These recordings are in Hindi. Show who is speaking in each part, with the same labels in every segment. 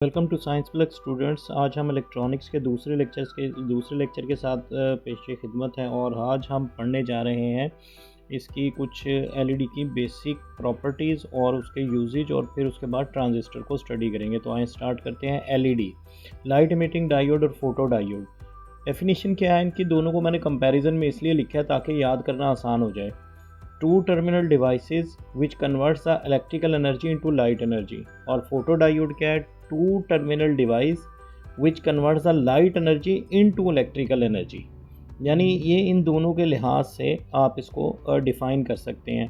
Speaker 1: Welcome to science plus students. आज हम इलेक्ट्रॉनिक्स के दूसरे लेक्चर के साथ पेश खिदमत हैं और आज हम पढ़ने जा रहे हैं इसकी कुछ एलईडी की बेसिक प्रॉपर्टीज़ और उसके यूजेज और फिर उसके बाद ट्रांजिस्टर को स्टडी करेंगे। तो आइए स्टार्ट करते हैं। एलईडी, लाइट इमिटिंग डायोड और फोटो डायोड। डेफिनेशन क्या है इनकी, दोनों को मैंने कंपैरिजन में इसलिए लिखा है ताकि याद करना आसान हो जाए। Two terminal devices which converts the electrical energy into light energy. और फोटो डायोड क्या है? Two terminal device which converts the light energy into electrical energy. यानी ये इन दोनों के लिहाज से आप इसको डिफाइन कर सकते हैं।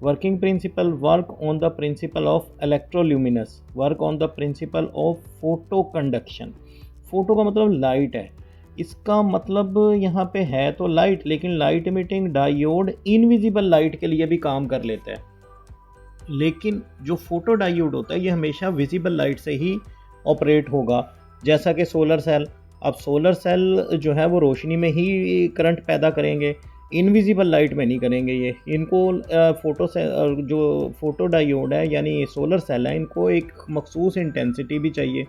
Speaker 1: Working principle, work on the principle of electroluminescence, work on the principle of photo conduction. Photo का मतलब लाइट है, इसका मतलब यहाँ पे है तो लाइट, लेकिन light emitting diode invisible light के लिए भी काम कर लेता है। लेकिन जो फोटो डायोड होता है ये हमेशा विजिबल लाइट से ही ऑपरेट होगा, जैसा कि सोलर सेल। अब सोलर सेल जो है वो रोशनी में ही करंट पैदा करेंगे, इनविजिबल लाइट में नहीं करेंगे। ये इनको जो फोटो डायोड है यानी सोलर सेल है, इनको एक मखसूस इंटेंसिटी भी चाहिए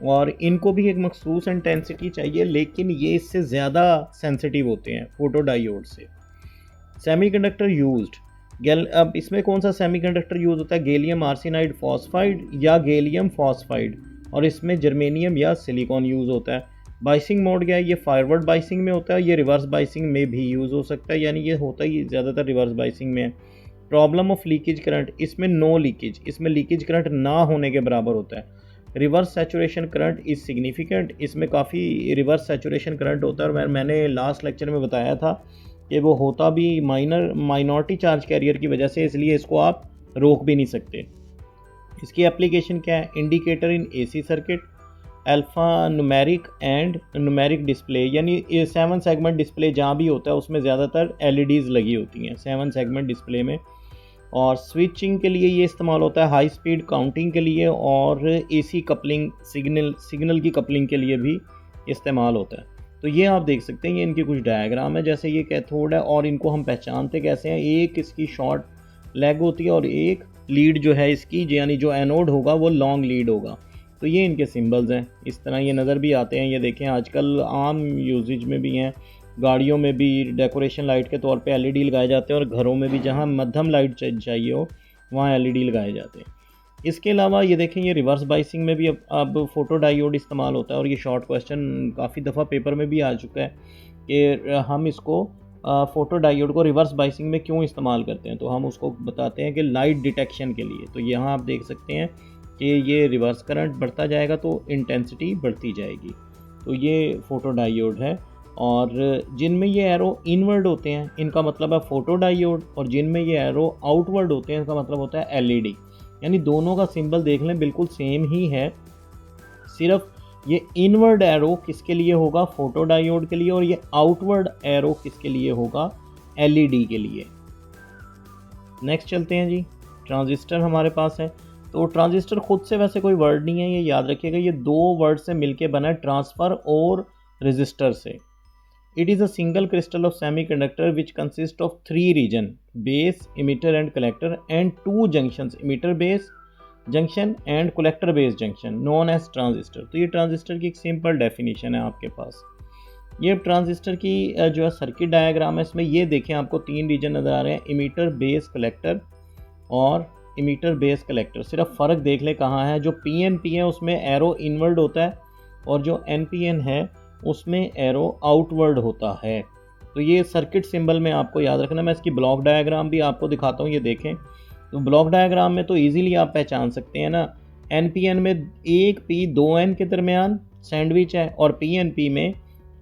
Speaker 1: और इनको भी एक मखसूस इंटेंसिटी चाहिए, लेकिन ये इससे ज़्यादा सेंसिटिव होते हैं फोटो डायोड से। सेमीकंडक्टर यूज्ड, अब इसमें कौन सा सेमीकंडक्टर यूज़ होता है? गैलियम आर्सेनाइड फॉस्फाइड या गैलियम फॉस्फाइड, और इसमें जर्मेनियम या सिलिकॉन यूज़ होता है। बाइसिंग मोड क्या है? ये फॉरवर्ड बाइसिंग में होता है, ये रिवर्स बाइसिंग में भी यूज़ हो सकता है, यानी ये होता ही ज़्यादातर रिवर्स बाइसिंग में है। प्रॉब्लम ऑफ लीकेज करंट, इसमें नो लीकेज, इसमें लीकेज करंट ना होने के बराबर होता है। Reverse saturation current is significant, इसमें काफ़ी रिवर्स सैचुरेशन करंट होता है और मैंने लास्ट लेक्चर में बताया था कि वो होता भी माइनॉरिटी चार्ज कैरियर की वजह से, इसलिए इसको आप रोक भी नहीं सकते। इसकी एप्लीकेशन क्या है? Indicator in AC circuit, alpha numeric and numeric display, यानी 7 सेगमेंट डिस्प्ले जहाँ भी होता है उसमें ज़्यादातर एलईडीज़ लगी होती हैं 7 सेगमेंट डिस्प्ले में। और स्विचिंग के लिए ये इस्तेमाल होता है, हाई स्पीड काउंटिंग के लिए, और एसी कपलिंग, सिग्नल की कपलिंग के लिए भी इस्तेमाल होता है। तो ये आप देख सकते हैं, ये इनके कुछ डायग्राम है। जैसे ये कैथोड है और इनको हम पहचानते कैसे हैं? एक इसकी शॉर्ट लेग होती है और एक लीड जो है इसकी, यानी जो एनोड होगा वो लॉन्ग लीड होगा। तो ये इनके सिंबल्स हैं, इस तरह ये नज़र भी आते हैं। ये देखें आजकल आम यूजेज में भी हैं, गाड़ियों में भी डेकोरेशन लाइट के तौर पे एलईडी लगाए जाते हैं और घरों में भी जहां मध्यम लाइट चाहिए हो वहां एलईडी लगाए जाते हैं। इसके अलावा ये देखें, ये रिवर्स बाइसिंग में भी अब फोटो डायोड इस्तेमाल होता है और ये शॉर्ट क्वेश्चन काफ़ी दफ़ा पेपर में भी आ चुका है कि हम इसको फोटो डायोड को रिवर्स बाइसिंग में क्यों इस्तेमाल करते हैं। तो हम उसको बताते हैं कि लाइट डिटेक्शन के लिए। तो यहाँ आप देख सकते हैं कि ये रिवर्स करंट बढ़ता जाएगा तो इंटेंसिटी बढ़ती जाएगी। तो ये फोटो डायोड है, और जिनमें ये एरो इनवर्ड होते हैं इनका मतलब है फोटो डायोड, और जिनमें ये एरो आउटवर्ड होते हैं इनका मतलब होता है एलईडी। यानी दोनों का सिंबल देख लें बिल्कुल सेम ही है, सिर्फ ये इनवर्ड एरो किसके लिए होगा? फोटो डायोड के लिए, और ये आउटवर्ड एरो किसके लिए होगा? एलईडी के लिए। नेक्स्ट चलते हैं जी। ट्रांजिस्टर हमारे पास है। तो ट्रांजिस्टर खुद से वैसे कोई वर्ड नहीं है, ये याद रखिएगा, ये दो वर्ड से मिलके बना है, ट्रांसफ़र और रजिस्टर से। It is a single crystal of semiconductor which consists of 3 regions: base, emitter and collector, and 2 junctions: emitter base junction and collector base junction, known as transistor। तो ये ट्रांजिस्टर की एक सिंपल डेफिनेशन है आपके पास। ये ट्रांजिस्टर की जो है सर्किट डायग्राम है, इसमें ये देखें आपको 3 रीजन नज़र आ रहे हैं, इमीटर बेस कलेक्टर और इमीटर बेस कलेक्टर। सिर्फ फ़र्क देख ले कहाँ है। जो पीएनपी है उसमें एरो इनवर्ड होता है और जो एनपीएन है उसमें एरो आउटवर्ड होता है। तो ये सर्किट सिंबल में आपको याद रखना। मैं इसकी ब्लॉक डायग्राम भी आपको दिखाता हूँ, ये देखें। तो ब्लॉक डायग्राम में तो इजीली आप पहचान सकते हैं ना, एनपीएन में 1p 2n के दरमियान सैंडविच है, और पीएनपी में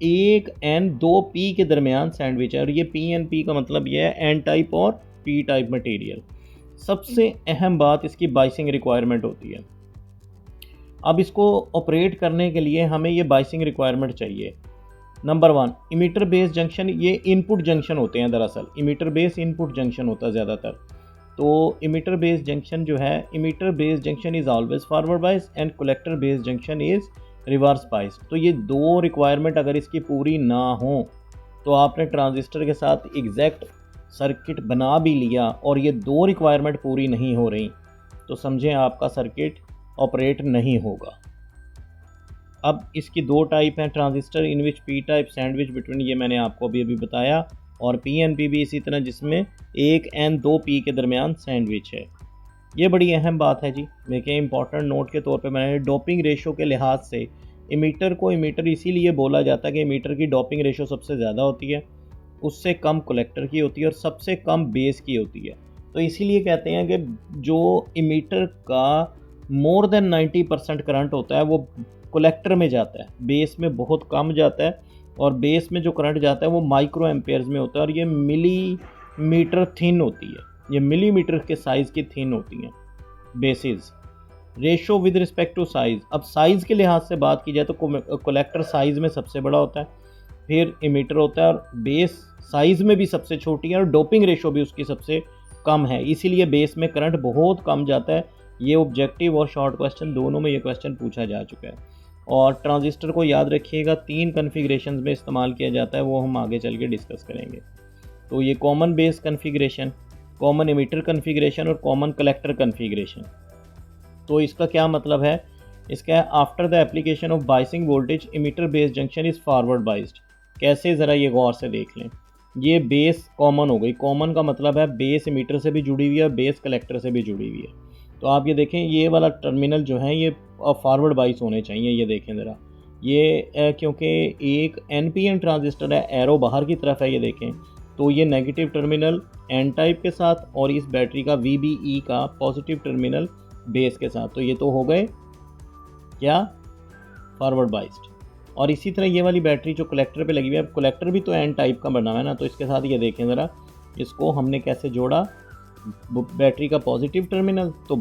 Speaker 1: 1n 2p के दरमियान सैंडविच है। और ये पीएनपी का मतलब ये है एन टाइप और पी टाइप मटेरियल। सबसे अहम बात इसकी बाइसिंग रिक्वायरमेंट होती है। अब इसको ऑपरेट करने के लिए हमें ये बाइसिंग रिक्वायरमेंट चाहिए। नंबर 1, इमीटर बेस जंक्शन, ये इनपुट जंक्शन होते हैं। दरअसल इमीटर बेस इनपुट जंक्शन होता है ज़्यादातर। तो इमीटर बेस जंक्शन जो है, emitter base junction is always forward बाइस and collector base junction is reverse bias. तो ये दो रिक्वायरमेंट अगर इसकी पूरी ना हो तो आपने ट्रांजिस्टर के साथ एग्जैक्ट सर्किट बना भी लिया और ये दो रिक्वायरमेंट पूरी नहीं हो रही तो समझें आपका सर्किट ऑपरेट नहीं होगा। अब इसकी दो टाइप हैं, ट्रांजिस्टर इन विच पी टाइप सैंडविच बिटवीन, ये मैंने आपको अभी बताया, और पी एन पी भी इसी तरह, जिसमें एक एन दो पी के दरमियान सैंडविच है। ये बड़ी अहम बात है जी। देखिए इंपॉर्टेंट नोट के तौर पे मैंने डोपिंग रेशो के लिहाज से इमीटर को इमीटर इसीलिए बोला जाता है कि इमीटर की डोपिंग रेशो सबसे ज़्यादा होती है, उससे कम कलेक्टर की होती है और सबसे कम बेस की होती है। तो इसीलिए कहते हैं कि जो इमीटर का मोर देन 90% करंट होता है वो कलेक्टर में जाता है, बेस में बहुत कम जाता है, और बेस में जो करंट जाता है वो माइक्रो एम्पेयर्स में होता है, और ये मिलीमीटर थिन होती है, ये मिलीमीटर के साइज़ की थिन होती हैं basis. Ratio with respect to size, अब साइज़ के लिहाज से बात की जाए तो कलेक्टर साइज़ में सबसे बड़ा होता है, फिर इमीटर होता है, और बेस साइज़ में भी सबसे छोटी है, और डोपिंग रेशो भी उसकी सबसे कम है, इसीलिए बेस में करंट बहुत कम जाता है। ये ऑब्जेक्टिव और शॉर्ट क्वेश्चन दोनों में ये क्वेश्चन पूछा जा चुका है। और ट्रांजिस्टर को याद रखिएगा 3 कन्फिग्रेशन में इस्तेमाल किया जाता है, वो हम आगे चल के डिस्कस करेंगे। तो ये common base configuration, common emitter configuration और कॉमन कलेक्टर कन्फिग्रेशन। तो इसका क्या मतलब है, इसका after the application of biasing voltage emitter base junction is forward biased. कैसे, ज़रा ये गौर से देख लें। ये बेस कॉमन हो गई, कॉमन का मतलब है बेस इमीटर से भी जुड़ी हुई है, बेस कलेक्टर से भी जुड़ी हुई है। तो आप ये देखें, ये वाला टर्मिनल जो है ये फॉरवर्ड बाइस होने चाहिए। ये देखें ज़रा, ये क्योंकि एक NPN ट्रांजिस्टर है, एरो बाहर की तरफ है, ये देखें, तो ये नेगेटिव टर्मिनल एन टाइप के साथ और इस बैटरी का VBE का पॉजिटिव टर्मिनल बेस के साथ, तो ये तो हो गए क्या, फॉरवर्ड बाइस्ड। और इसी तरह ये वाली बैटरी जो कलेक्टर पे लगी हुई है, अब कलेक्टर भी तो एन टाइप का बना हुआ है ना, तो इसके साथ ये देखें ज़रा, इसको हमने कैसे जोड़ा, बैटरी का पॉजिटिव टर्मिनल, तो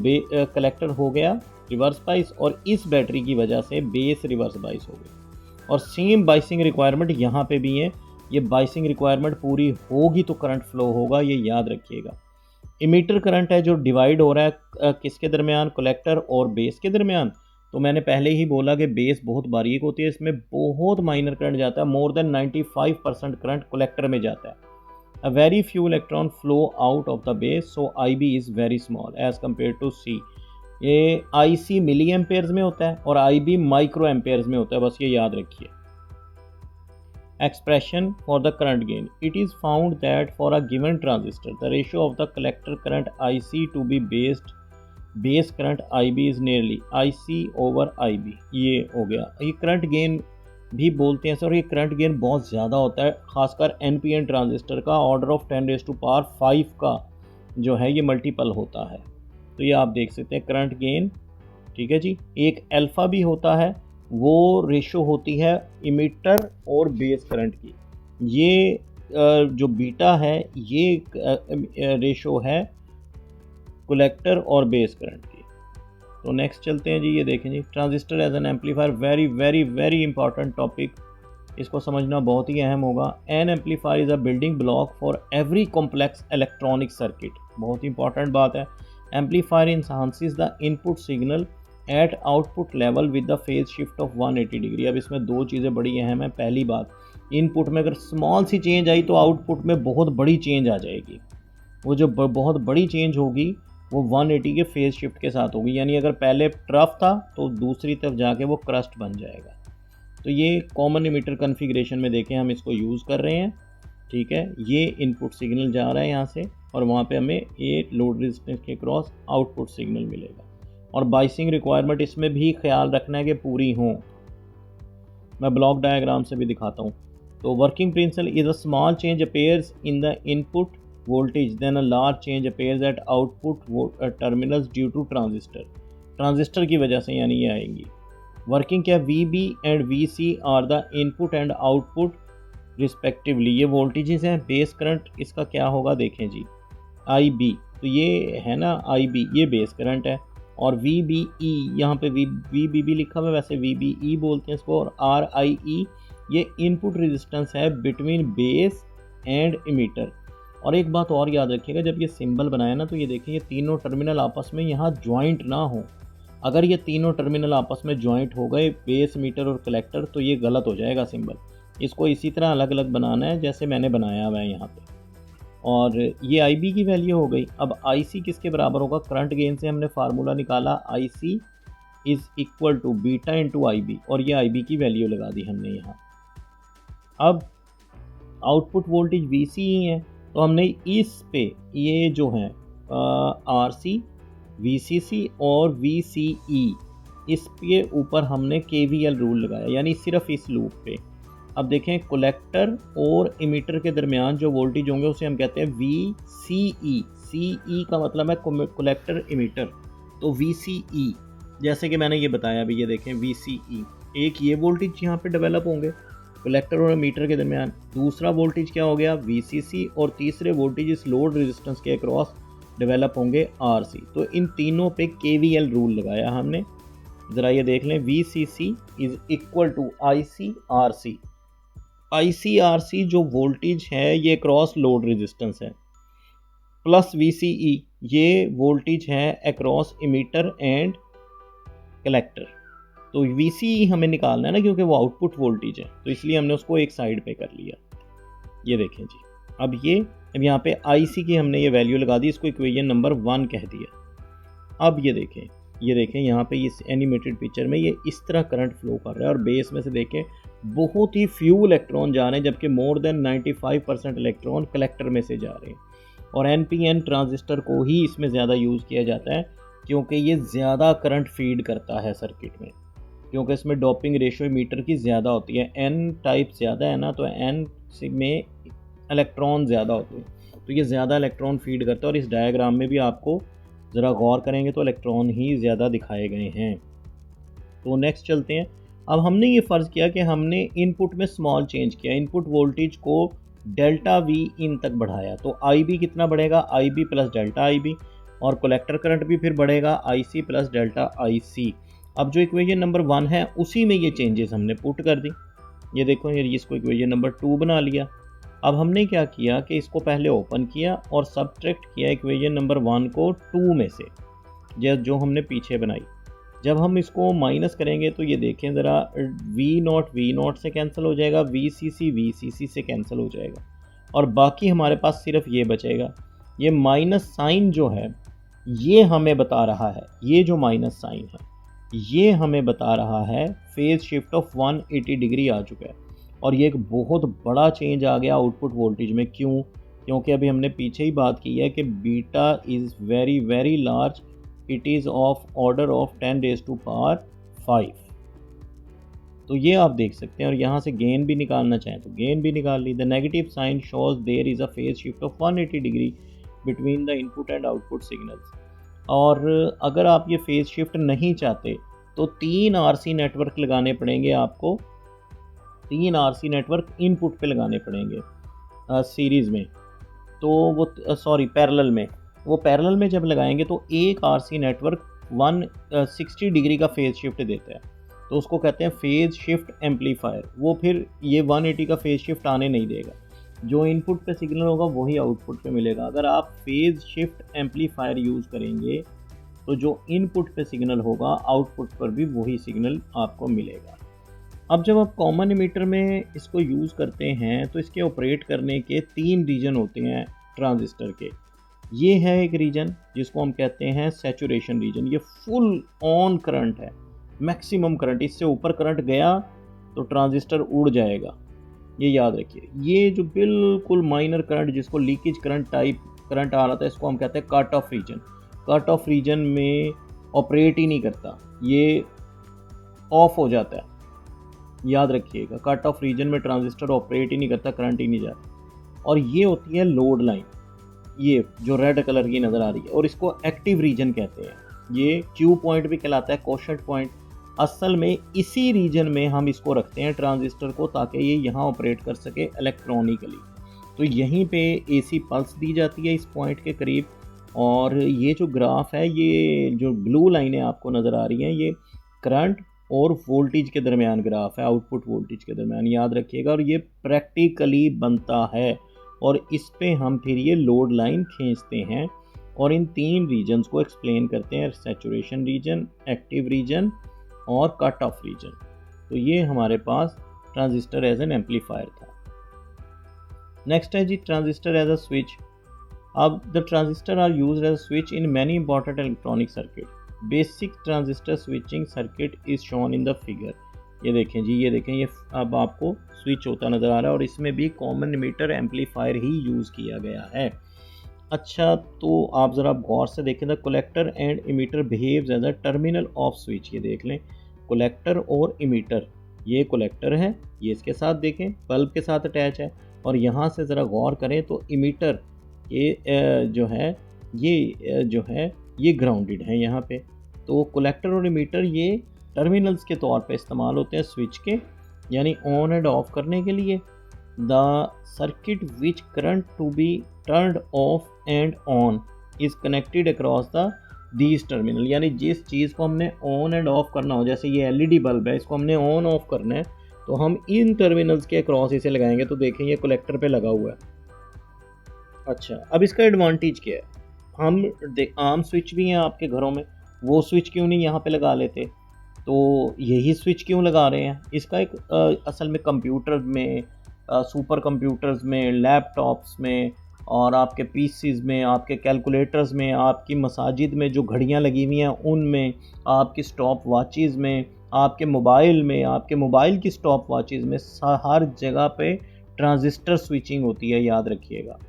Speaker 1: कलेक्टर हो गया रिवर्स बाइस, और इस बैटरी की वजह से बेस रिवर्स बाइस हो गई। और सेम बाइसिंग रिक्वायरमेंट यहाँ पे भी है, ये बाइसिंग रिक्वायरमेंट पूरी होगी तो करंट फ्लो होगा, ये याद रखिएगा। इमीटर करंट है जो डिवाइड हो रहा है किसके दरमियान, कलेक्टर और बेस के दरमियान। तो मैंने पहले ही बोला कि बेस बहुत बारीक होती है, इसमें बहुत माइनर करंट जाता है, मोर देन 95% करंट कलेक्टर में जाता है। A very few electron flow out of the base, so IB is very small as compared to C। ये IC मिली एम्पेयर्स में होता है और IB माइक्रो एम्पेयर्स में होता है, बस ये याद रखिए। Expression for the current gain, it is found that for a given transistor the ratio of the collector current IC to be base current IB is nearly IC over IB। ये हो गया, ये करंट गेन भी बोलते हैं सर, ये करंट गेन बहुत ज़्यादा होता है, खासकर NPN ट्रांजिस्टर का ऑर्डर ऑफ 10⁵ का जो है ये मल्टीपल होता है। तो ये आप देख सकते हैं करंट गेन, ठीक है जी। एक अल्फ़ा भी होता है, वो रेशो होती है इमीटर और बेस करंट की। ये जो बीटा है ये रेशो है कलेक्टर और बेस करंट की। तो नेक्स्ट चलते हैं जी, ये देखें जी, transistor as an amplifier, very very very important topic, इसको समझना बहुत ही अहम होगा। An amplifier is a building block for every complex electronic circuit, बहुत इंपॉर्टेंट बात है। Amplifier enhances the input signal at output level with the phase shift of 180 degree. अब इसमें दो चीज़ें बड़ी अहम है। पहली बात, इनपुट में अगर स्मॉल सी चेंज आई तो आउटपुट में बहुत बड़ी चेंज आ जाएगी। वो जो बहुत बड़ी चेंज होगी वो 180 के फेज शिफ्ट के साथ होगी, यानी अगर पहले ट्रफ था तो दूसरी तरफ जाके वो क्रस्ट बन जाएगा। तो ये कॉमन इमीटर कन्फिग्रेशन में देखें हम इसको यूज़ कर रहे हैं, ठीक है। ये इनपुट सिग्नल जा रहा है यहाँ से और वहाँ पे हमें ये लोड रेजिस्टेंस के क्रॉस आउटपुट सिग्नल मिलेगा। और बाइसिंग रिक्वायरमेंट इसमें भी ख्याल रखना है कि पूरी हों। मैं ब्लॉक डायग्राम से भी दिखाता हूँ। तो working principle is a small change appears in the input voltage, then a large change appears at output terminals due to transistor की वजह से, यानी ये आएंगी। वर्किंग क्या, VB and VC are the input and output respectively, ये वोल्टेजेस हैं। बेस करंट इसका क्या होगा देखें जी, IB, तो ये है ना IB, ये बेस करंट है। और VBE, यहाँ पे VBB लिखा हुआ है, वैसे VBE बोलते हैं इसको। और RIE ये इनपुट रेजिस्टेंस है बिटवीन बेस एंड इमीटर। और एक बात और याद रखिएगा, जब ये सिंबल बनाया ना तो ये देखिए, ये तीनों टर्मिनल आपस में यहाँ ज्वाइंट ना हो। अगर ये तीनों टर्मिनल आपस में ज्वाइंट हो गए, बेस, मीटर और कलेक्टर, तो ये गलत हो जाएगा सिंबल। इसको इसी तरह अलग अलग बनाना है जैसे मैंने बनाया हुआ है यहाँ पे। और ये IB की वैल्यू हो गई। अब IC किसके बराबर होगा, करंट गेन से हमने फार्मूला निकाला, IC is equal to beta into I B, और ये आई बी की वैल्यू लगा दी हमने यहाँ। अब आउटपुट वोल्टेज वी सी ही है, तो हमने इस पे ये जो है आर सी, वी सी सी और वी सी ई, इस पे ऊपर हमने के वी एल रूल लगाया, यानी सिर्फ इस लूप पे। अब देखें, कलेक्टर और इमीटर के दरमियान जो वोल्टेज होंगे उसे हम कहते हैं वी सी ई। सी ई का मतलब है कलेक्टर इमीटर, तो वी सी ई, जैसे कि मैंने ये बताया अभी, ये देखें वी सी ई, एक ये वोल्टेज यहाँ पे डेवलप होंगे कलेक्टर और मीटर के दरमियान, दूसरा वोल्टेज क्या हो गया वी सी सी, और तीसरे वोल्टेज इस लोड रेजिस्टेंस के अक्रॉस डेवलप होंगे आर सी। तो इन तीनों पे के वी एल रूल लगाया हमने। ज़रा ये देख लें, V C C is equal to I C R C. I C R C जो वोल्टेज है ये क्रॉस लोड रेजिस्टेंस है, प्लस वी सी ई ये वोल्टेज है अक्रॉस इमीटर एंड कलेक्टर। तो वी सी ई हमें निकालना है ना, क्योंकि वो आउटपुट वोल्टेज है, तो इसलिए हमने उसको एक साइड पे कर लिया। ये देखें जी, अब यहाँ पे आई सी की हमने ये वैल्यू लगा दी, इसको इक्वेशन नंबर 1 कह दिया। अब ये देखें यहाँ पे इस एनिमेटेड पिक्चर में ये इस तरह करंट फ्लो कर रहा है, और बेस में से देखें बहुत ही फ्यू इलेक्ट्रॉन जा रहे हैं, जबकि मोर देन 95% इलेक्ट्रॉन कलेक्टर में से जा रहे हैं। और NPN ट्रांजिस्टर को ही इसमें ज़्यादा यूज़ किया जाता है, क्योंकि ये ज़्यादा करंट फीड करता है सर्किट में, क्योंकि इसमें डोपिंग रेशियो मीटर की ज़्यादा होती है। N टाइप ज़्यादा है ना, तो N में इलेक्ट्रॉन ज़्यादा होते हैं, तो ये ज़्यादा इलेक्ट्रॉन फीड करता है। और इस डायग्राम में भी आपको ज़रा गौर करेंगे तो इलेक्ट्रॉन ही ज़्यादा दिखाए गए हैं। तो नेक्स्ट चलते हैं। अब हमने ये फ़र्ज़ किया कि हमने इनपुट में स्मॉल चेंज किया, इनपुट वोल्टेज को डेल्टा वी इन तक बढ़ाया, तो आई बी कितना बढ़ेगा, I B plus delta I B, और कलेक्टर करंट भी फिर बढ़ेगा आई सी प्लस डेल्टा आई सी। अब जो इक्वेशन नंबर 1 है उसी में ये चेंजेस हमने पुट कर दी। ये देखो, ये इसको इक्वेशन नंबर 2 बना लिया। अब हमने क्या किया कि इसको पहले ओपन किया और सब्ट्रैक्ट किया इक्वेशन नंबर 1 को 2 में से, जो हमने पीछे बनाई। जब हम इसको माइनस करेंगे तो ये देखें ज़रा, वी नॉट से कैंसिल हो जाएगा, वी सी सी से कैंसिल हो जाएगा, और बाकी हमारे पास सिर्फ ये बचेगा। ये माइनस साइन जो है ये हमें बता रहा है, ये जो माइनस साइन है ये हमें बता रहा है फेज शिफ्ट ऑफ 180 डिग्री आ चुका है, और ये एक बहुत बड़ा चेंज आ गया आउटपुट वोल्टेज में। क्यों? क्योंकि अभी हमने पीछे ही बात की है कि beta is very very large, it is of order of 10 raise to power 5। तो ये आप देख सकते हैं, और यहाँ से गेन भी निकालना चाहें तो गेन भी निकाल ली। The negative sign shows there is a phase shift of 180 degree between the input and output signals. और अगर आप ये फेज शिफ्ट नहीं चाहते तो 3 RC नेटवर्क लगाने पड़ेंगे आपको, 3 RC नेटवर्क इनपुट पे लगाने पड़ेंगे सीरीज़ में, तो वो पैरेलल में। वो पैरेलल में जब लगाएंगे तो एक RC नेटवर्क 160 डिग्री का फेज शिफ्ट देता है, तो उसको कहते हैं फेज शिफ्ट एम्पलीफायर। वो फिर ये 180 का फेज शिफ्ट आने नहीं देगा, जो इनपुट पे सिग्नल होगा वही आउटपुट पे मिलेगा। अगर आप फेज शिफ्ट एम्पलीफायर यूज़ करेंगे तो जो इनपुट पे सिग्नल होगा आउटपुट पर भी वही सिग्नल आपको मिलेगा। अब जब आप कॉमन एमिटर में इसको यूज़ करते हैं तो इसके ऑपरेट करने के 3 रीजन होते हैं ट्रांजिस्टर के। ये है एक रीजन जिसको हम कहते हैं सैचुरेशन रीजन, ये फुल ऑन करंट है, मैक्सिमम करंट, इससे ऊपर करंट गया तो ट्रांजिस्टर उड़ जाएगा, ये याद रखिए। ये जो बिल्कुल माइनर करंट जिसको लीकेज करंट टाइप करंट आ रहा था, इसको हम कहते हैं cut off region. Cut off region में ऑपरेट ही नहीं करता, ये ऑफ हो जाता है, याद रखिएगा। कट ऑफ रीजन में ट्रांजिस्टर ऑपरेट ही नहीं करता, करंट ही नहीं जाता। और ये होती है लोड लाइन, ये जो रेड कलर की नज़र आ रही है, और इसको एक्टिव रीजन कहते हैं। ये क्यू पॉइंट भी कहलाता है, कोशेंट पॉइंट। असल में इसी रीजन में हम इसको रखते हैं ट्रांजिस्टर को, ताकि ये यहाँ ऑपरेट कर सके इलेक्ट्रॉनिकली। तो यहीं पे AC पल्स दी जाती है इस पॉइंट के करीब। और ये जो ग्राफ है, ये जो ब्लू लाइनें आपको नज़र आ रही हैं, ये करंट और वोल्टेज के दरमियान ग्राफ है, आउटपुट वोल्टेज के दरमियान, याद रखिएगा। और ये प्रैक्टिकली बनता है, और इस पे हम फिर ये लोड लाइन खींचते हैं और इन 3 रीजन्स को एक्सप्लेन करते हैं, सैचुरेशन रीजन, एक्टिव रीजन और कट ऑफ रीजन। तो ये हमारे पास ट्रांजिस्टर एज एन एम्पलीफायर था। नेक्स्ट है जी ट्रांजिस्टर एज अ स्विच। अब the transistor are used as a switch in many important electronic circuit. Basic transistor switching circuit is shown in the figure. ये देखें जी, ये देखें, ये अब आपको स्विच होता नज़र आ रहा है और इसमें भी कॉमन इमीटर एम्पलीफायर ही यूज़ किया गया है। अच्छा, तो आप ज़रा गौर से देखें, the collector and emitter behaves as a terminal of switch. ये देख लें, कलेक्टर और इमीटर, ये कलेक्टर है, ये इसके साथ देखें बल्ब के साथ अटैच है, और यहाँ से ज़रा गौर करें तो इमीटर ये जो है जो है ये ग्राउंडेड है यहाँ पे। तो कलेक्टर और इमीटर ये टर्मिनल्स के तौर पे इस्तेमाल होते हैं स्विच के, यानी ऑन एंड ऑफ करने के लिए। The circuit which current to be turned off and on is connected across the these terminal, यानी जिस चीज़ को हमने ऑन एंड ऑफ करना हो, जैसे ये एलईडी बल्ब है, इसको हमने ऑन ऑफ करना है तो हम इन टर्मिनल्स के अक्रॉस इसे लगाएंगे, तो देखें ये कलेक्टर पे लगा हुआ है। अच्छा, अब इसका एडवांटेज क्या है, हम आम स्विच भी हैं आपके घरों में, वो स्विच क्यों नहीं यहाँ पे लगा लेते, तो यही स्विच क्यों लगा रहे हैं। इसका एक असल में कंप्यूटर में, सुपर कंप्यूटर्स में, लैपटॉप्स में, और आपके पीसीज में, आपके कैलकुलेटर्स में, आपकी मसाजिद में जो घड़ियाँ लगी हुई हैं उनमें, आपकी स्टॉप वॉचेज़ में, आपके मोबाइल में, आपके मोबाइल की स्टॉप वॉचेज़ में, हर जगह पे ट्रांजिस्टर स्विचिंग होती है, याद रखिएगा।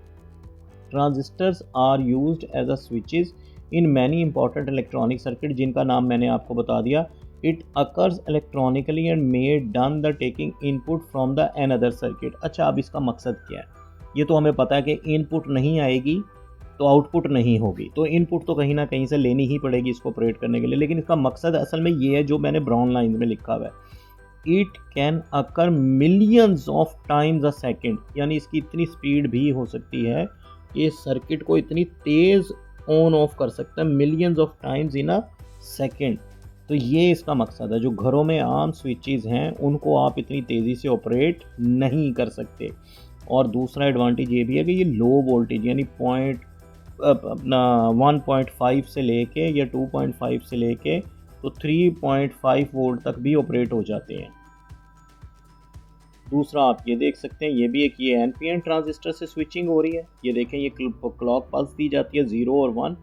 Speaker 1: Transistors are used as a switches in many important electronic circuit, जिनका नाम मैंने आपको बता दिया। It occurs electronically and may done the taking input from the another circuit. अच्छा, अब इसका मकसद क्या है, ये तो हमें पता है कि इनपुट नहीं आएगी तो आउटपुट नहीं होगी, तो इनपुट तो कहीं ना कहीं से लेनी ही पड़ेगी इसको ऑपरेट करने के लिए, लेकिन इसका मकसद असल में ये है जो मैंने ब्राउन लाइन में लिखा हुआ है। It can occur millions of times a second, यानी इसकी इतनी स्पीड भी हो सकती है, ये सर्किट को इतनी तेज़ ऑन ऑफ कर सकता है millions of times in a second. तो ये इसका मकसद है, जो घरों में आम स्विचेस हैं उनको आप इतनी तेज़ी से ऑपरेट नहीं कर सकते। और दूसरा एडवांटेज ये भी है कि ये लो वोल्टेज, यानी अपना 1.5 से लेके या 2.5 से लेके तो 3.5 वोल्ट तक भी ऑपरेट हो जाते हैं। दूसरा आप ये देख सकते हैं, ये भी एक ये एनपीएन ट्रांजिस्टर से स्विचिंग हो रही है, ये देखें, ये क्लॉक पल्स दी जाती है 0 और 1,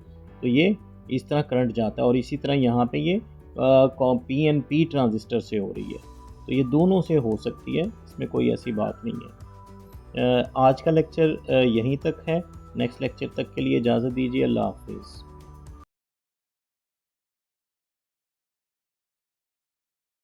Speaker 1: तो ये इस तरह करंट जाता है, और इसी तरह यहाँ पे ये पीएनपी ट्रांजिस्टर से हो रही है, तो ये दोनों से हो सकती है, इसमें कोई ऐसी बात नहीं है। आज का लेक्चर यहीं तक है, नेक्स्ट लेक्चर तक के लिए इजाज़त दीजिए, अल्लाह हाफिज़।